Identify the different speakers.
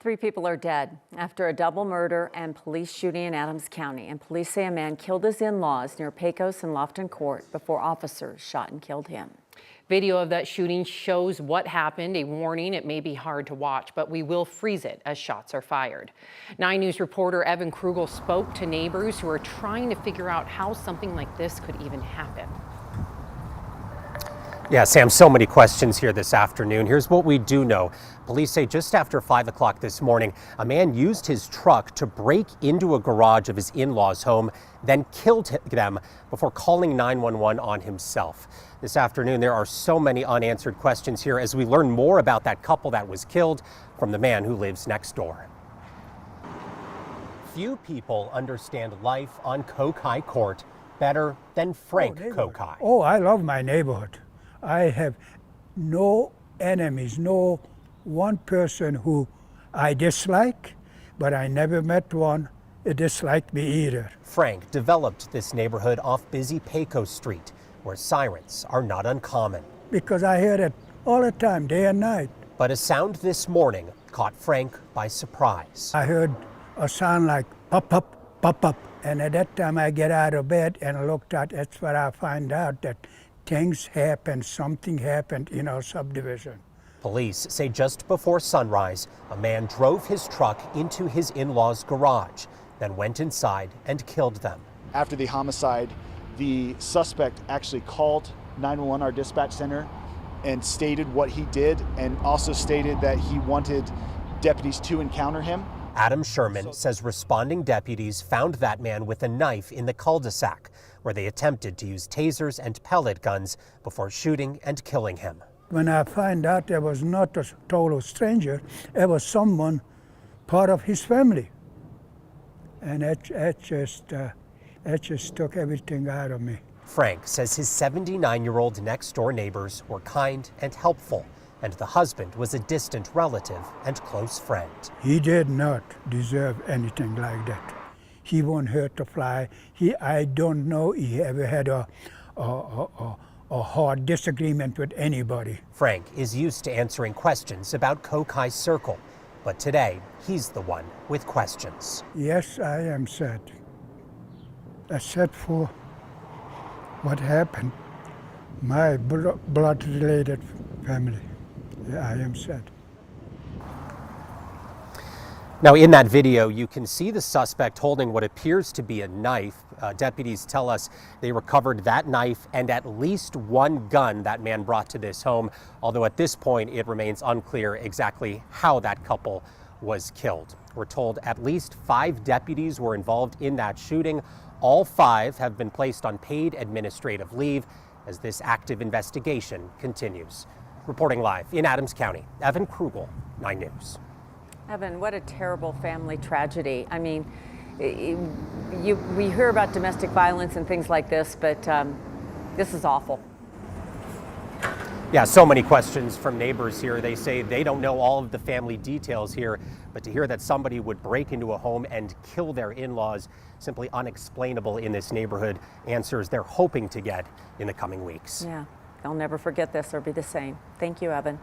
Speaker 1: 3 people are dead after a double murder and police shooting in Adams County. And police say a man killed his in-laws near Pecos and Lofton Court before officers shot and killed him.
Speaker 2: Video of that shooting shows what happened. A warning, it may be hard to watch, but we will freeze it as shots are fired. 9 News reporter Evan Krugel spoke to neighbors who are trying to figure out how something like this could even happen.
Speaker 3: Yeah, Sam, so many questions here this afternoon. Here's what we do know. Police say just after 5 o'clock this morning, a man used his truck to break into a garage of his in-laws' home, then killed them before calling 911 on himself. This afternoon, there are so many unanswered questions here as we learn more about that couple that was killed from the man who lives next door. Few people understand life on Kokai Court better than Frank Kokai.
Speaker 4: Oh, I love my neighborhood. I have no enemies, no one person who I dislike, but I never met one that disliked me either.
Speaker 3: Frank developed this neighborhood off busy Pecos Street, where sirens are not uncommon.
Speaker 4: Because I hear it all the time, day and night.
Speaker 3: But a sound this morning caught Frank by surprise.
Speaker 4: I heard a sound like pop, pop, pop, pop. And at that time I get out of bed and looked at, that's where I find out that things happened, something happened in our subdivision.
Speaker 3: Police say just before sunrise, a man drove his truck into his in-laws' garage, then went inside and killed them.
Speaker 5: After the homicide, the suspect actually called 911, our dispatch center, and stated what he did, and also stated that he wanted deputies to encounter him.
Speaker 3: Adam Sherman says responding deputies found that man with a knife in the cul-de-sac, where they attempted to use tasers and pellet guns before shooting and killing him.
Speaker 4: When I find out it was not a total stranger, it was someone part of his family. And it just took everything out of me.
Speaker 3: Frank says his 79-year-old next-door neighbors were kind and helpful, and the husband was a distant relative and close friend.
Speaker 4: He did not deserve anything like that. He won't hurt a fly. I don't know he ever had a hard disagreement with anybody.
Speaker 3: Frank is used to answering questions about Kokai Circle, but today he's the one with questions.
Speaker 4: Yes, I am sad. I'm sad for what happened. My blood-related family. Yeah, I am sad.
Speaker 3: Now, in that video, you can see the suspect holding what appears to be a knife. Deputies tell us they recovered that knife and at least one gun that man brought to this home, although at this point it remains unclear exactly how that couple was killed. We're told at least 5 deputies were involved in that shooting. All 5 have been placed on paid administrative leave as this active investigation continues. Reporting live in Adams County, Evan Krugel, 9 News.
Speaker 1: Evan, what a terrible family tragedy. I mean, we hear about domestic violence and things like this, but this is awful.
Speaker 3: Yeah, so many questions from neighbors here. They say they don't know all of the family details here, but to hear that somebody would break into a home and kill their in-laws, simply unexplainable in this neighborhood. Answers they're hoping to get in the coming weeks.
Speaker 1: Yeah, they'll never forget this or be the same. Thank you, Evan.